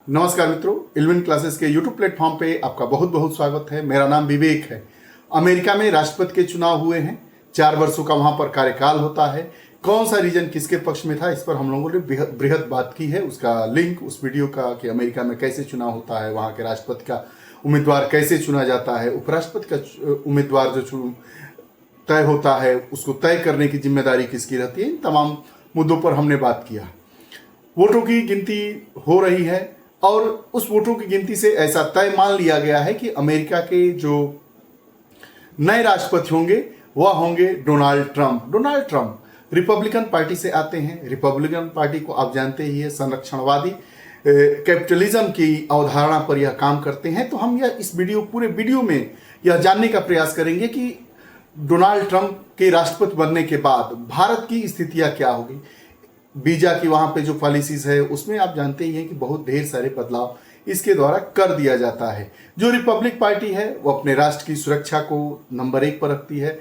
नमस्कार मित्रों, इल्विन क्लासेस के यूट्यूब प्लेटफॉर्म पे आपका बहुत बहुत स्वागत है। मेरा नाम विवेक है। अमेरिका में राष्ट्रपति के चुनाव हुए हैं। 4 वर्षों का वहां पर कार्यकाल होता है। कौन सा रीजन किसके पक्ष में था, इस पर हम लोगों ने बृहद बात की है। उसका लिंक उस वीडियो का कि अमेरिका में कैसे चुनाव होता है, वहाँ के राष्ट्रपति का उम्मीदवार कैसे चुना जाता है, उपराष्ट्रपति का उम्मीदवार जो तय होता है उसको तय करने की जिम्मेदारी किसकी रहती है, इन तमाम मुद्दों पर हमने बात किया। वोटों की गिनती हो रही है और उस वोटों की गिनती से ऐसा तय मान लिया गया है कि अमेरिका के जो नए राष्ट्रपति होंगे वह होंगे Donald Trump. Donald Trump Republican party से आते हैं। रिपब्लिकन पार्टी को आप जानते ही है, संरक्षणवादी कैपिटलिज्म की अवधारणा पर यह काम करते हैं। तो हम यह इस पूरे वीडियो में यह जानने का प्रयास करेंगे कि डोनाल्ड ट्रंप के राष्ट्रपति बनने के बाद भारत की स्थितियां क्या होगी। वीजा की वहां पे जो पॉलिसीज है उसमें आप जानते ही हैं कि बहुत ढेर सारे बदलाव इसके द्वारा कर दिया जाता है। जो रिपब्लिक पार्टी है वो अपने राष्ट्र की सुरक्षा को नंबर 1 पर रखती है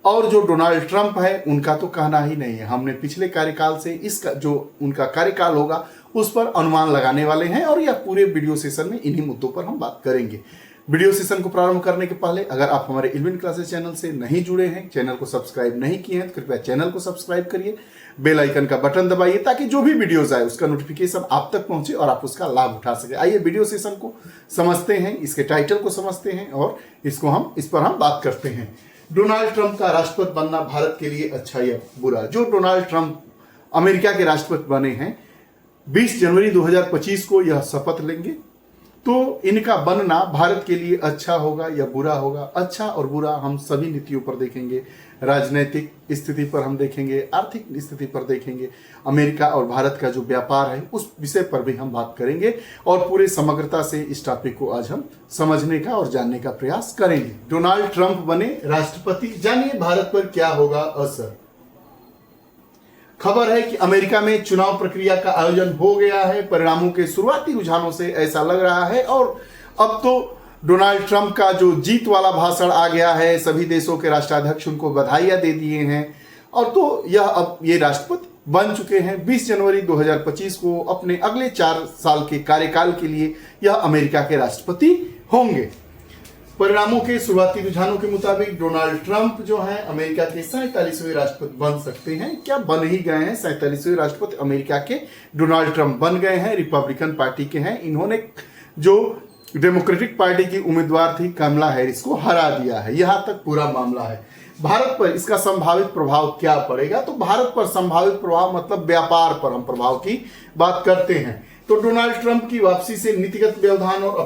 और जो डोनाल्ड ट्रंप है उनका तो कहना ही नहीं है। हमने पिछले कार्यकाल से इसका जो उनका कार्यकाल होगा उस पर अनुमान लगाने वाले हैं और यह पूरे वीडियो सेशन में इन्हीं मुद्दों पर हम बात करेंगे। वीडियो सेशन को प्रारंभ करने के पहले अगर आप हमारे इल्विन क्लासेस चैनल से नहीं जुड़े हैं, चैनल को सब्सक्राइब नहीं किए हैं, तो कृपया चैनल को सब्सक्राइब करिए, बेल आइकन का बटन दबाइए ताकि जो भी वीडियोस आए उसका नोटिफिकेशन आप तक पहुंचे और आप उसका लाभ उठा सके। आइए वीडियो सेशन को समझते हैं, इसके टाइटल को समझते हैं और इस पर हम बात करते हैं। डोनाल्ड ट्रंप का राष्ट्रपति बनना भारत के लिए अच्छा या बुरा। जो डोनाल्ड ट्रंप अमेरिका के राष्ट्रपति बने हैं 20 जनवरी 2025 को यह शपथ लेंगे, तो इनका बनना भारत के लिए अच्छा होगा या बुरा होगा। अच्छा और बुरा हम सभी नीतियों पर देखेंगे, राजनीतिक स्थिति पर हम देखेंगे, आर्थिक स्थिति पर देखेंगे, अमेरिका और भारत का जो व्यापार है उस विषय पर भी हम बात करेंगे और पूरे समग्रता से इस टॉपिक को आज हम समझने का और जानने का प्रयास करेंगे। डोनाल्ड ट्रंप बने राष्ट्रपति, जानिए भारत पर क्या होगा असर। खबर है कि अमेरिका में चुनाव प्रक्रिया का आयोजन हो गया है। परिणामों के शुरुआती रुझानों से ऐसा लग रहा है और अब तो डोनाल्ड ट्रंप का जो जीत वाला भाषण आ गया है, सभी देशों के राष्ट्राध्यक्ष उनको बधाइयां दे दिए हैं और तो यह अब ये राष्ट्रपति बन चुके हैं। 20 जनवरी 2025 को अपने अगले 4 साल के कार्यकाल के लिए यह अमेरिका के राष्ट्रपति होंगे। परिणामों के शुरुआती रुझानों के मुताबिक डोनाल्ड ट्रंप जो है अमेरिका के 47वें राष्ट्रपति बन सकते हैं। क्या बन ही गए हैं, 47वें राष्ट्रपति अमेरिका के डोनाल्ड ट्रंप बन गए हैं। रिपब्लिकन पार्टी के हैं। इन्होंने जो डेमोक्रेटिक पार्टी की उम्मीदवार थी कमला हैरिस को हरा दिया है। यहां तक पूरा मामला है। भारत पर इसका संभावित प्रभाव क्या पड़ेगा, तो भारत पर संभावित प्रभाव मतलब व्यापार पर हम प्रभाव की बात करते हैं। तो डोनाल्ड ट्रंप की वापसी से नीतिगत व्यवधान और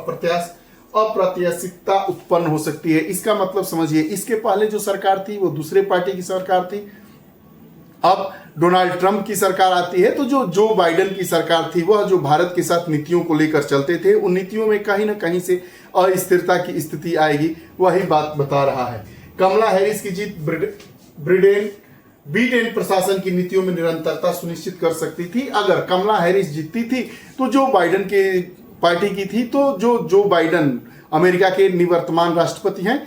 अप्रत्याशितता उत्पन्न हो सकती है। इसका मतलब समझिए, इसके पहले जो सरकार थी वो दूसरे पार्टी की सरकार थी, अब डोनाल्ड ट्रंप की सरकार आती है। तो जो बाइडेन की सरकार थी वह जो भारत के साथ नीतियों को लेकर चलते थे उन नीतियों में कहीं ना कहीं से अस्थिरता की स्थिति आएगी, वही बात बता रहा है। कमला हैरिस की जीत ब्रिटेन प्रशासन की नीतियों में निरंतरता सुनिश्चित कर सकती थी। अगर कमला हैरिस जीतती थी तो जो बाइडेन के पार्टी की थी, तो जो बाइडेन अमेरिका के निवर्तमान राष्ट्रपति हैं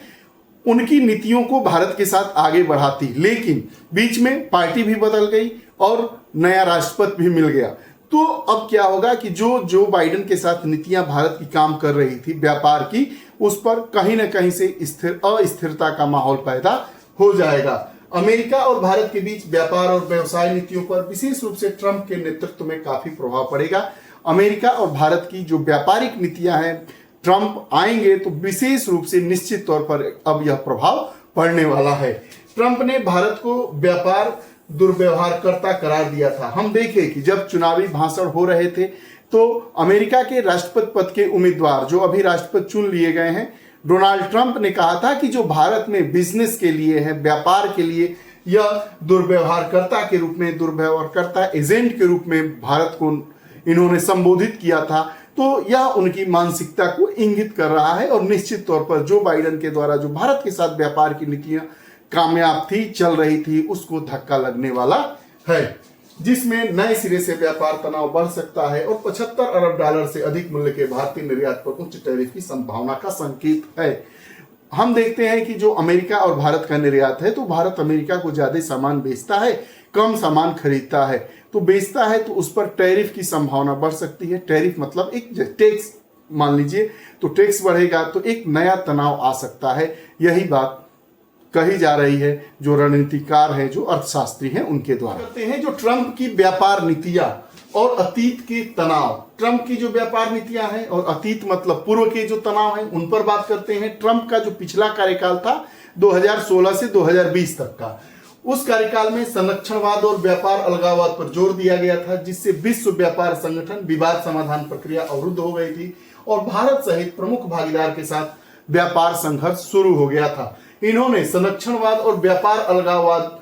उनकी नीतियों को भारत के साथ आगे बढ़ाती। लेकिन बीच में पार्टी भी बदल गई और नया राष्ट्रपति भी मिल गया। तो अब क्या होगा कि जो बाइडेन के साथ नीतियां भारत की काम कर रही थी व्यापार की, उस पर कहीं ना कहीं से अस्थिरता का माहौल पैदा हो जाएगा। अमेरिका और भारत के बीच व्यापार और व्यवसाय नीतियों पर विशेष रूप से ट्रंप के नेतृत्व में काफी प्रभाव पड़ेगा। अमेरिका और भारत की जो व्यापारिक नीतियां हैं, ट्रंप आएंगे तो विशेष रूप से निश्चित तौर पर अब यह प्रभाव पड़ने वाला है। ट्रंप ने भारत को व्यापार दुर्व्यवहारकर्ता करार दिया था। हम देखें कि जब चुनावी भाषण हो रहे थे तो अमेरिका के राष्ट्रपति पद के उम्मीदवार जो अभी राष्ट्रपति चुन लिए गए हैं, डोनाल्ड ट्रंप ने कहा था कि जो भारत में बिजनेस के लिए है, व्यापार के लिए, यह दुर्व्यवहारकर्ता के रूप में, दुर्व्यवहारकर्ता एजेंट के रूप में भारत को इन्होंने संबोधित किया था। तो यह उनकी मानसिकता को इंगित कर रहा है और निश्चित तौर पर जो बाइडेन के द्वारा जो भारत के साथ व्यापार की नीतियां कामयाब थी, चल रही थी, उसको धक्का लगने वाला है, जिसमें नए सिरे से व्यापार तनाव बढ़ सकता है और 75 अरब डॉलर से अधिक मूल्य के भारतीय निर्यात पर उच्च टैरिफ की संभावना का संकेत है। हम देखते हैं कि जो अमेरिका और भारत का निर्यात है तो भारत अमेरिका को ज्यादा सामान बेचता है, कम सामान खरीदता है। तो बेचता है तो उस पर टैरिफ की संभावना बढ़ सकती है। टैरिफ मतलब एक टैक्स मान लीजिए, तो टैक्स बढ़ेगा तो एक नया तनाव आ सकता है। यही बात कही जा रही है जो रणनीतिकार हैं, जो अर्थशास्त्री हैं, उनके द्वारा। करते हैं जो ट्रंप की व्यापार नीतियां और अतीत के तनाव। ट्रंप की जो व्यापार नीतियां हैं और अतीत मतलब पूर्व के जो तनाव हैं उन पर बात करते हैं। ट्रंप का जो पिछला कार्यकाल था 2016 से 2020 तक का, उस कार्यकाल में संरक्षणवाद और व्यापार अलगाववाद पर जोर दिया गया था, जिससे विश्व व्यापार संगठन विवाद समाधान प्रक्रिया अवरुद्ध हो गई थी और भारत सहित प्रमुख भागीदार के साथ व्यापार संघर्ष शुरू हो गया था। इन्होंने संरक्षणवाद और व्यापार अलगाववाद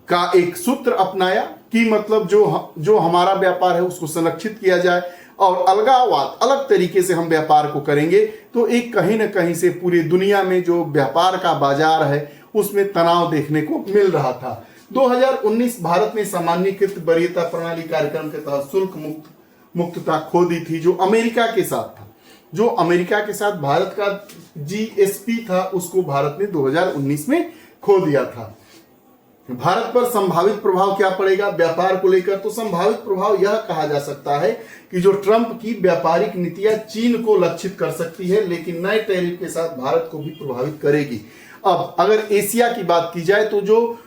का एक सूत्र अपनाया कि मतलब जो हमारा व्यापार है उसको संरक्षित किया जाए और अलगाववाद अलग तरीके से हम व्यापार को करेंगे। तो एक कहीं ना कहीं से पूरी दुनिया में जो व्यापार का बाजार है उसमें तनाव देखने को मिल रहा था। 2019 भारत ने सामान्यीकृत वरीयता प्रणाली कार्यक्रम के तहत शुल्क मुक्तता खो दी थी, जो अमेरिका के साथ था। जो अमेरिका के साथ भारत का जीएसपी था उसको भारत ने 2019 में खो दिया था। भारत पर संभावित प्रभाव क्या पड़ेगा व्यापार को लेकर? तो संभावित प्रभाव यह कहा जा सकता है कि जो ट्रंप की व्यापारिक नीतियां चीन को लक्षित कर सकती है, लेकिन नए टैरिफ के साथ भारत को भी प्रभावित करेगी। अब अगर एशिया की बात की जाए तो जो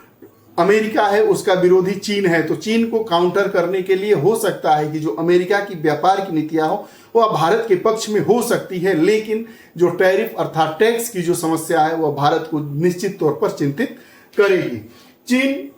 अमेरिका है उसका विरोधी चीन है, तो चीन को काउंटर करने के लिए हो सकता है कि जो अमेरिका की व्यापार की नीतियां हो वह भारत के पक्ष में हो सकती है, लेकिन जो टैरिफ अर्थात टैक्स की जो समस्या है वह भारत को निश्चित तौर पर चिंतित करेगी। चीन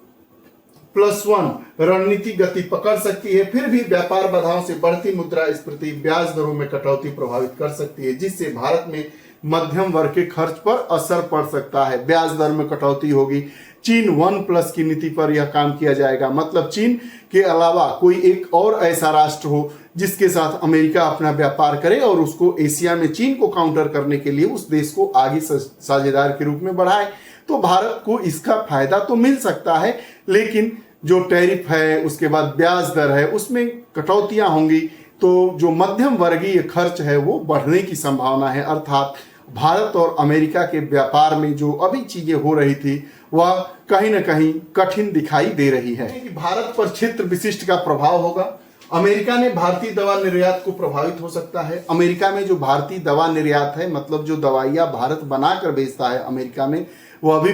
+1 रणनीति गति पकड़ सकती है, फिर भी व्यापार बाधाओं से बढ़ती मुद्रास्फीति ब्याज दरों में कटौती प्रभावित कर सकती है, जिससे भारत में मध्यम वर्ग के खर्च पर असर पड़ सकता है। ब्याज दर में कटौती होगी। चीन 1+ की नीति पर यह काम किया जाएगा, मतलब चीन के अलावा कोई एक और ऐसा राष्ट्र हो जिसके साथ अमेरिका अपना व्यापार करे और उसको एशिया में चीन को काउंटर करने के लिए उस देश को आगे साझेदार के रूप में बढ़ाए, तो भारत को इसका फायदा तो मिल सकता है, लेकिन जो टैरिफ है उसके बाद ब्याज दर है उसमें कटौतियां होंगी, तो जो मध्यम वर्गीय खर्च है वो बढ़ने की संभावना है। अर्थात भारत और अमेरिका के व्यापार में जो अभी चीजें हो रही थी वह कहीं ना कहीं कठिन दिखाई दे रही है। कि भारत पर क्षेत्र विशिष्ट का प्रभाव होगा। अमेरिका ने भारतीय दवा निर्यात को प्रभावित हो सकता है। अमेरिका में जो भारतीय दवा निर्यात है, मतलब जो दवाइयां भारत बनाकर बेचता है अमेरिका में, वह भी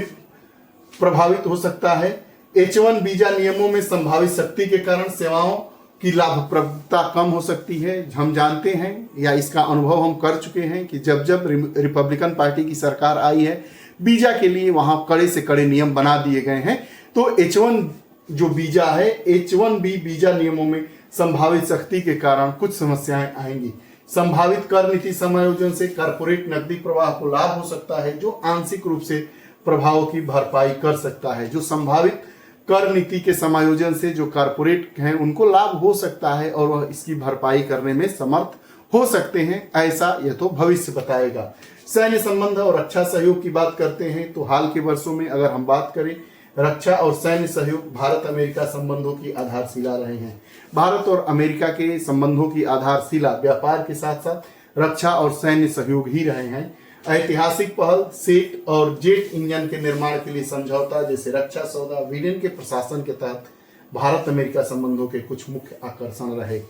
प्रभावित हो सकता है। H1 वीजा नियमों में संभावित सख्ती के कारण सेवाओं की लाभप्रदता कम हो सकती है। हम जानते हैं या इसका अनुभव हम कर चुके हैं कि जब जब रिपब्लिकन पार्टी की सरकार आई है, वीजा के लिए वहां कड़े से कड़े नियम बना दिए गए हैं। तो H1 जो वीजा है, H1B वीजा नियमों में संभावित सख्ती के कारण कुछ समस्याएं आएंगी। संभावित कर नीति समायोजन से कारपोरेट नकदी प्रवाह को लाभ हो सकता है, जो आंशिक रूप से प्रभावों की भरपाई कर सकता है। जो संभावित कर नीति के समायोजन से जो कारपोरेट हैं उनको लाभ हो सकता है और वह इसकी भरपाई करने में समर्थ हो सकते हैं, ऐसा यह तो भविष्य बताएगा। सैन्य संबंध और रक्षा सहयोग की बात करते हैं तो हाल के वर्षों में अगर हम बात करें, रक्षा और सैन्य सहयोग भारत अमेरिका संबंधों की आधारशिला रहे हैं। भारत और अमेरिका के संबंधों की आधारशिला व्यापार के साथ साथ रक्षा और सैन्य सहयोग ही रहे हैं। ऐतिहासिक पहल सेट और जेट इंजन के निर्माण के लिए समझौता जैसे रक्षा सौदा बिडेन के प्रशासन के तहत भारत अमेरिका संबंधों के कुछ मुख्य आकर्षण रहे।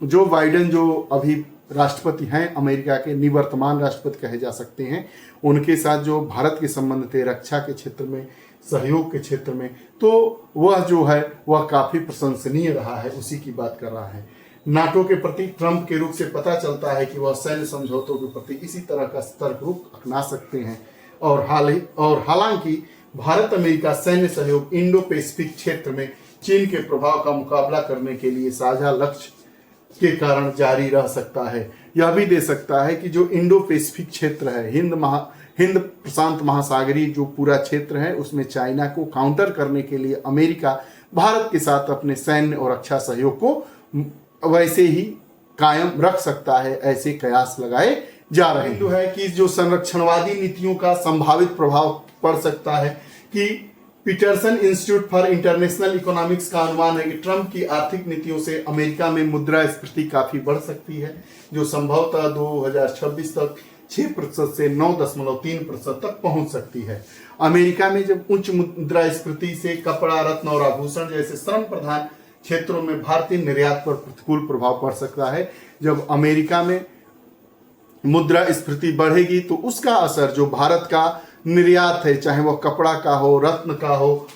जो बाइडेन जो अभी राष्ट्रपति हैं अमेरिका के, निवर्तमान राष्ट्रपति कहे जा सकते हैं, उनके साथ जो भारत के संबंध थे रक्षा के क्षेत्र में, सहयोग के क्षेत्र में, तो वह जो है वह काफी प्रशंसनीय रहा है, उसी की बात कर रहा है। नाटो के प्रति ट्रंप के रुख से पता चलता है कि वह सैन्य समझौतों के प्रति इसी तरह का सतर्क रुख अपना सकते हैं। और हालांकि भारत अमेरिका सैन्य सहयोग इंडो पैसिफिक क्षेत्र में चीन के प्रभाव का मुकाबला करने के लिए साझा लक्ष्य के कारण जारी रह सकता है। यह भी दे सकता है कि जो इंडो पैसिफिक क्षेत्र है, हिंद प्रशांत महासागरीय जो पूरा क्षेत्र है, उसमें चाइना को काउंटर करने के लिए अमेरिका भारत के साथ अपने सैन्य और रक्षा सहयोग को वैसे ही कायम रख सकता है, ऐसे कयास लगाए जा रहे हैं। है कि जो संरक्षणवादी नीतियों का संभावित प्रभाव पड़ सकता है कि Peterson institute for international economics का अनुमान है कि ट्रंप की आर्थिक नीतियों से अमेरिका में मुद्रास्फीति काफी बढ़ सकती है, जो संभवतः 2026 तक 6% से 9.3% तक पहुंच सकती है। अमेरिका में जब उच्च मुद्रास्फीति से कपड़ा, रत्न और आभूषण जैसे श्रम प्रधान क्षेत्रों में भारतीय निर्यात पर प्रतिकूल प्रभाव पड़ सकता है। जब अमेरिका में मुद्रास्फीति बढ़ेगी तो उसका असर जो भारत का निर्यात है, चाहे वह कपड़ा का हो, रत्न का हो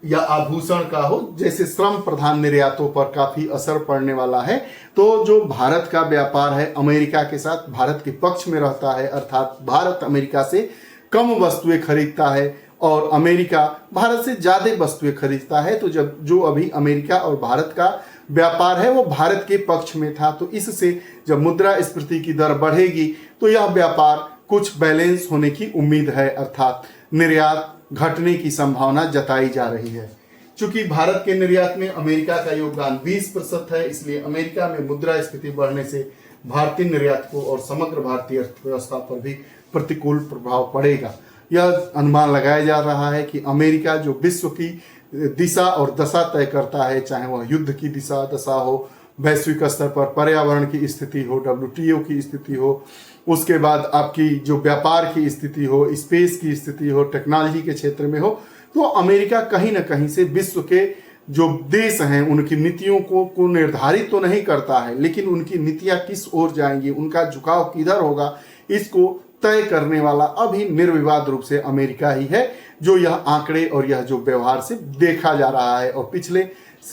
या आभूषण का हो, जैसे श्रम प्रधान निर्यातों पर काफी असर पड़ने वाला है। तो जो भारत का व्यापार है अमेरिका के साथ भारत के पक्ष में रहता है, अर्थात भारत अमेरिका से कम वस्तुएं खरीदता है और अमेरिका भारत से ज्यादा वस्तुएं खरीदता है। तो जब जो अभी अमेरिका और भारत का व्यापार है वो भारत के पक्ष में था, तो इससे जब मुद्रास्फीति की दर बढ़ेगी तो यह व्यापार कुछ बैलेंस होने की उम्मीद है, अर्थात निर्यात घटने की संभावना जताई जा रही है। चूंकि भारत के निर्यात में अमेरिका का योगदान 20% है, इसलिए अमेरिका में मुद्रास्फीति बढ़ने से भारतीय निर्यात को और समग्र भारतीय अर्थव्यवस्था पर भी प्रतिकूल प्रभाव पड़ेगा। यह अनुमान लगाया जा रहा है कि अमेरिका जो विश्व की दिशा और दशा तय करता है, चाहे वह युद्ध की दिशा दशा हो, वैश्विक स्तर पर पर्यावरण की स्थिति हो, WTO की स्थिति हो, उसके बाद आपकी जो व्यापार की स्थिति हो, स्पेस की स्थिति हो, टेक्नोलॉजी के क्षेत्र में हो, तो अमेरिका कहीं ना कहीं से विश्व के जो देश हैं उनकी नीतियों को निर्धारित तो नहीं करता है, लेकिन उनकी नीतियां किस ओर जाएंगी, उनका झुकाव किधर होगा, इसको तय करने वाला अभी निर्विवाद रूप से अमेरिका ही है। जो यह आंकड़े और यह जो व्यवहार से देखा जा रहा है और पिछले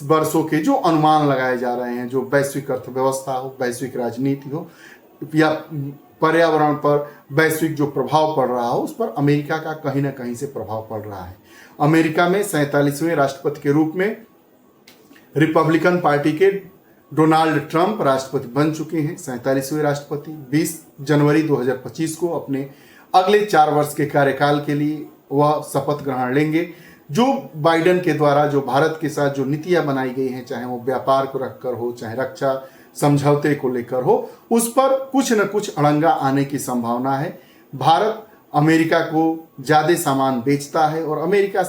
वर्षों के जो अनुमान लगाए जा रहे हैं, जो वैश्विक अर्थव्यवस्था हो, वैश्विक राजनीति हो या पर्यावरण पर वैश्विक जो प्रभाव पड़ रहा हो, उस पर अमेरिका का कहीं ना कहीं से प्रभाव पड़ रहा है। अमेरिका में 47वें राष्ट्रपति के रूप में रिपब्लिकन पार्टी के डोनाल्ड ट्रंप राष्ट्रपति बन चुके हैं। 47वें राष्ट्रपति 20 जनवरी 2025 को अपने अगले 4 वर्ष के कार्यकाल के लिए वह शपथ ग्रहण लेंगे। जो बाइडेन के द्वारा जो भारत के साथ जो नीतियां बनाई गई हैं, चाहे वो व्यापार को रखकर हो, चाहे रक्षा समझौते को लेकर हो, उस पर कुछ न कुछ अड़ंगा आने की संभावना है। भारत अमेरिका को ज्यादा सामान बेचता है और अमेरिका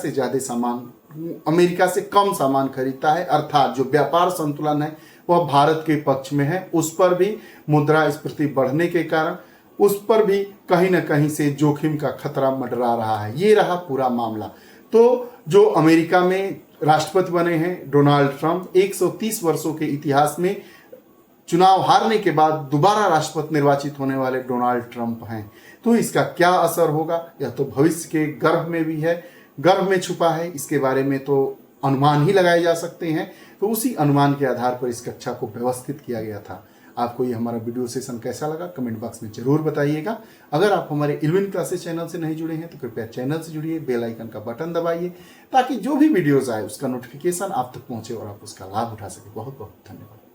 से कम सामान खरीदता है, अर्थात जो व्यापार संतुलन है वह भारत के पक्ष में है। उस पर भी मुद्रास्फीति बढ़ने के कारण उस पर भी कहीं ना कहीं से जोखिम का खतरा मंडरा रहा है। ये रहा पूरा मामला। तो जो अमेरिका में राष्ट्रपति बने हैं डोनाल्ड ट्रंप, 130 वर्षों के इतिहास में चुनाव हारने के बाद दोबारा राष्ट्रपति निर्वाचित होने वाले डोनाल्ड ट्रंप हैं। तो इसका क्या असर होगा, यह तो भविष्य के गर्भ में भी है, गर्भ में छुपा है। इसके बारे में तो अनुमान ही लगाए जा सकते हैं। तो उसी अनुमान के आधार पर इस कक्षा को व्यवस्थित किया गया था। आपको ये हमारा वीडियो सेशन कैसा लगा कमेंट बॉक्स में जरूर बताइएगा। अगर आप हमारे इल्विन क्लासेस चैनल से नहीं जुड़े हैं तो कृपया चैनल से जुड़िए, बेल आइकन का बटन दबाइए ताकि जो भी वीडियोस आए उसका नोटिफिकेशन आप तक पहुंचे और आप उसका लाभ उठा सके। बहुत बहुत धन्यवाद।